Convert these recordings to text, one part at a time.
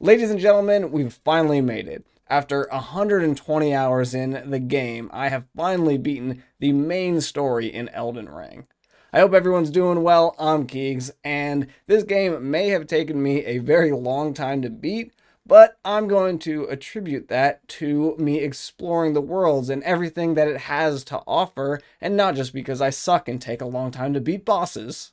Ladies and gentlemen, we've finally made it. After 120 hours in the game, I have finally beaten the main story in Elden Ring. I hope everyone's doing well. I'm Keegs, and this game may have taken me a very long time to beat, but I'm going to attribute that to me exploring the worlds and everything that it has to offer, and not just because I suck and take a long time to beat bosses.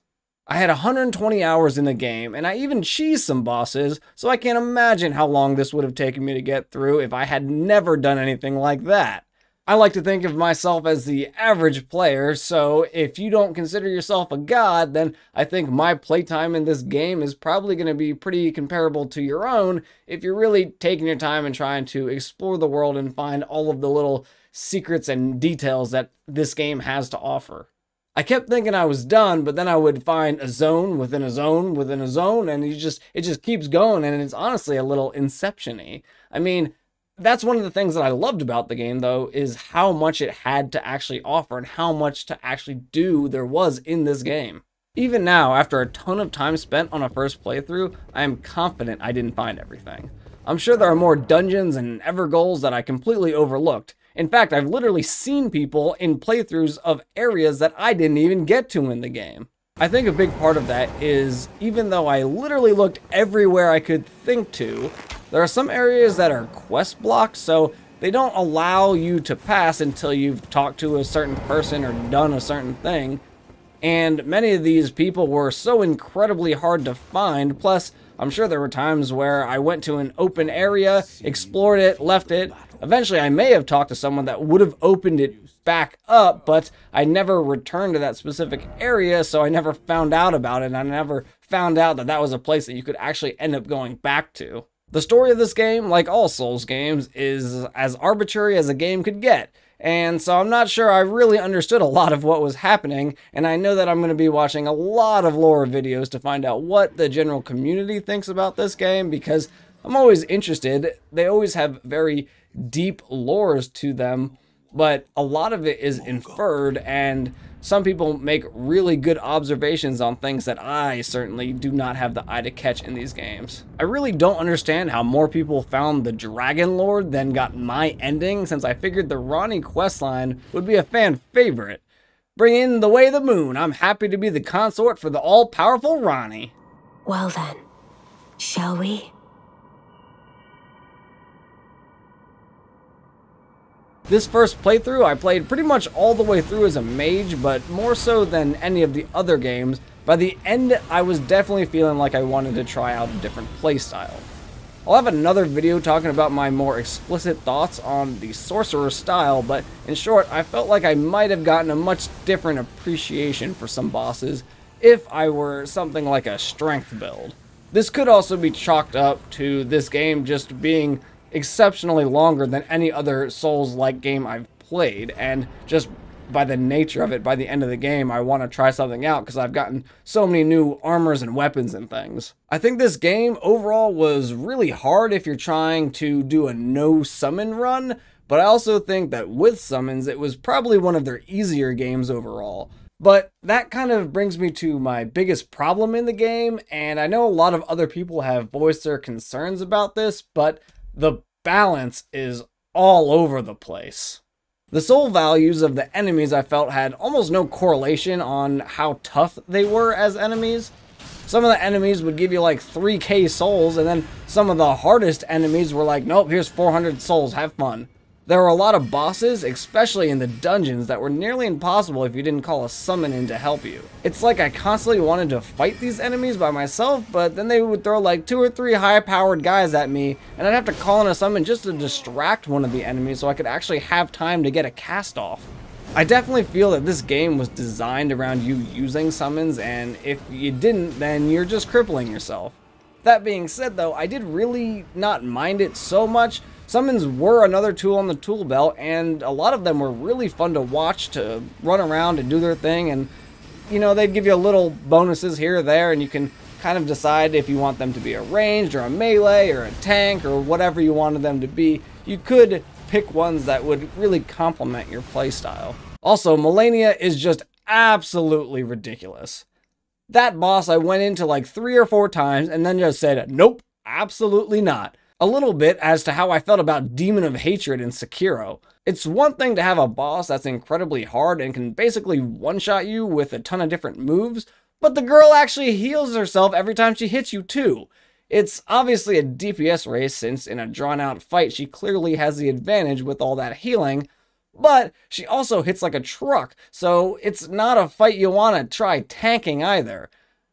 I had 120 hours in the game, and I even cheesed some bosses, so I can't imagine how long this would have taken me to get through if I had never done anything like that. I like to think of myself as the average player, so if you don't consider yourself a god, then I think my playtime in this game is probably going to be pretty comparable to your own if you're really taking your time and trying to explore the world and find all of the little secrets and details that this game has to offer. I kept thinking I was done, but then I would find a zone within a zone within a zone, and it just keeps going, and it's honestly a little Inception-y. I mean, that's one of the things that I loved about the game, though, is how much it had to actually offer and how much to actually do there was in this game. Even now, after a ton of time spent on a first playthrough, I am confident I didn't find everything. I'm sure there are more dungeons and ever goals that I completely overlooked. In fact, I've literally seen people in playthroughs of areas that I didn't even get to in the game. I think a big part of that is, even though I literally looked everywhere I could think to, there are some areas that are quest blocked, so they don't allow you to pass until you've talked to a certain person or done a certain thing. And many of these people were so incredibly hard to find, plus I'm sure there were times where I went to an open area, explored it, left it. Eventually I may have talked to someone that would have opened it back up, but I never returned to that specific area, so I never found out about it, and I never found out that that was a place that you could actually end up going back to. The story of this game, like all Souls games, is as arbitrary as a game could get. And so I'm not sure I really understood a lot of what was happening, and I know that I'm going to be watching a lot of lore videos to find out what the general community thinks about this game, because I'm always interested. They always have very deep lores to them, but a lot of it is inferred, and some people make really good observations on things that I certainly do not have the eye to catch in these games. I really don't understand how more people found the Dragon Lord than got my ending, since I figured the Ranni questline would be a fan favorite. Bring in the way of the moon. I'm happy to be the consort for the all-powerful Ranni. Well then, shall we? This first playthrough, I played pretty much all the way through as a mage, but more so than any of the other games. By the end, I was definitely feeling like I wanted to try out a different playstyle. I'll have another video talking about my more explicit thoughts on the sorcerer style, but in short, I felt like I might have gotten a much different appreciation for some bosses if I were something like a strength build. This could also be chalked up to this game just being exceptionally longer than any other Souls-like game I've played, and just by the nature of it, by the end of the game, I want to try something out because I've gotten so many new armors and weapons and things. I think this game overall was really hard if you're trying to do a no summon run, but I also think that with summons, it was probably one of their easier games overall. But that kind of brings me to my biggest problem in the game, and I know a lot of other people have voiced their concerns about this, but the balance is all over the place. The soul values of the enemies I felt had almost no correlation on how tough they were as enemies. Some of the enemies would give you like 3k souls, and then some of the hardest enemies were like, nope, here's 400 souls, have fun. There were a lot of bosses, especially in the dungeons, that were nearly impossible if you didn't call a summon in to help you. It's like I constantly wanted to fight these enemies by myself, but then they would throw like 2 or 3 high-powered guys at me, and I'd have to call in a summon just to distract one of the enemies so I could actually have time to get a cast off. I definitely feel that this game was designed around you using summons, and if you didn't, then you're just crippling yourself. That being said though, I did really not mind it so much. Summons were another tool on the tool belt, and a lot of them were really fun to watch, to run around and do their thing, and you know, they'd give you little bonuses here or there, and you can kind of decide if you want them to be a ranged or a melee or a tank or whatever you wanted them to be. You could pick ones that would really complement your playstyle. Also, Malenia is just absolutely ridiculous. That boss I went into like 3 or 4 times and then just said, nope, Absolutely not. A little bit as to how I felt about Demon of Hatred in Sekiro. It's one thing to have a boss that's incredibly hard and can basically one-shot you with a ton of different moves, but the girl actually heals herself every time she hits you too. It's obviously a DPS race since in a drawn-out fight she clearly has the advantage with all that healing, but she also hits like a truck, so it's not a fight you want to try tanking either.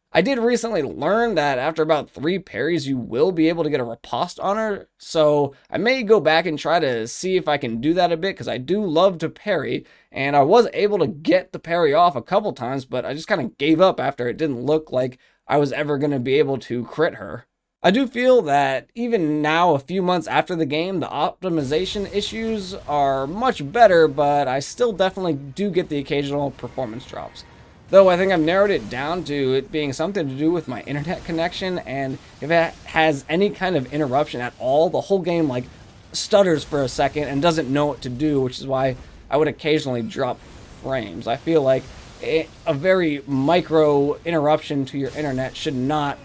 I did recently learn that after about 3 parries you will be able to get a riposte on her, so I may go back and try to see if I can do that a bit because I do love to parry, and I was able to get the parry off a couple times, but I just kind of gave up after it didn't look like I was ever going to be able to crit her. I do feel that even now, a few months after the game, the optimization issues are much better, but I still definitely do get the occasional performance drops. Though I think I've narrowed it down to it being something to do with my internet connection, and if it has any kind of interruption at all, the whole game like stutters for a second and doesn't know what to do, which is why I would occasionally drop frames. I feel like a very micro interruption to your internet should not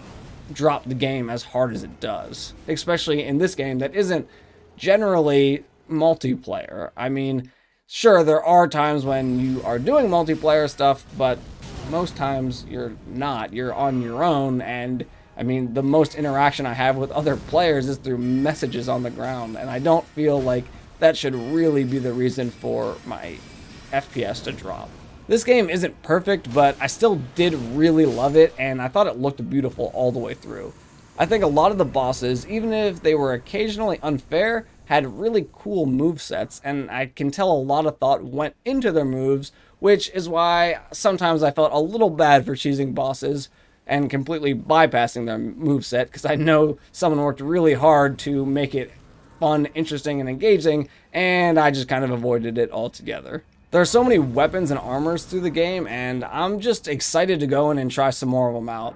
drop the game as hard as it does, especially in this game that isn't generally multiplayer. I mean, sure, there are times when you are doing multiplayer stuff, but most times you're not. You're on your own, and I mean, the most interaction I have with other players is through messages on the ground, and I don't feel like that should really be the reason for my FPS to drop. This game isn't perfect, but I still did really love it, and I thought it looked beautiful all the way through. I think a lot of the bosses, even if they were occasionally unfair, had really cool movesets, and I can tell a lot of thought went into their moves, which is why sometimes I felt a little bad for cheesing bosses and completely bypassing their moveset, because I know someone worked really hard to make it fun, interesting, and engaging, and I just kind of avoided it altogether. There are so many weapons and armors through the game, and I'm just excited to go in and try some more of them out.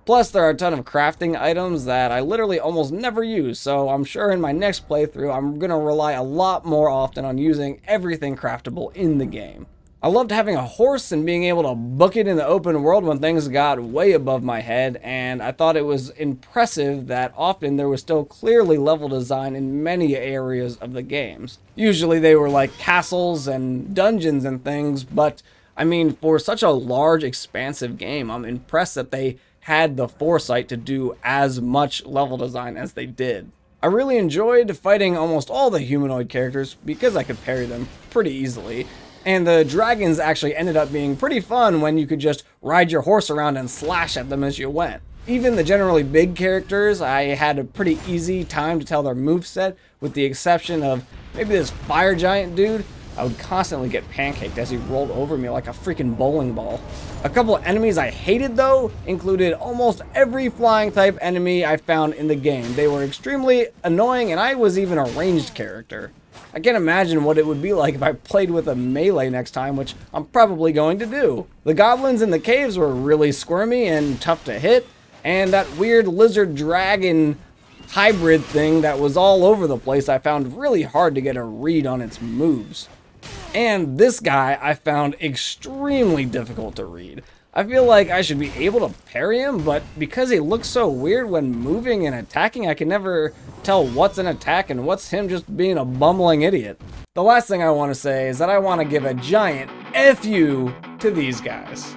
Plus, there are a ton of crafting items that I literally almost never use, so I'm sure in my next playthrough I'm going to rely a lot more often on using everything craftable in the game. I loved having a horse and being able to book it in the open world when things got way above my head, and I thought it was impressive that often there was still clearly level design in many areas of the games. Usually they were like castles and dungeons and things, but I mean, for such a large, expansive game, I'm impressed that they had the foresight to do as much level design as they did. I really enjoyed fighting almost all the humanoid characters because I could parry them pretty easily. And the dragons actually ended up being pretty fun when you could just ride your horse around and slash at them as you went. Even the generally big characters, I had a pretty easy time to tell their moveset, with the exception of maybe this fire giant dude. I would constantly get pancaked as he rolled over me like a freaking bowling ball. A couple of enemies I hated though included almost every flying type enemy I found in the game. They were extremely annoying, and I was even a ranged character. I can't imagine what it would be like if I played with a melee next time, which I'm probably going to do. The goblins in the caves were really squirmy and tough to hit, and that weird lizard dragon hybrid thing that was all over the place I found really hard to get a read on its moves. And this guy I found extremely difficult to read. I feel like I should be able to parry him, but because he looks so weird when moving and attacking, I can never tell what's an attack and what's him just being a bumbling idiot. The last thing I want to say is that I want to give a giant F you to these guys.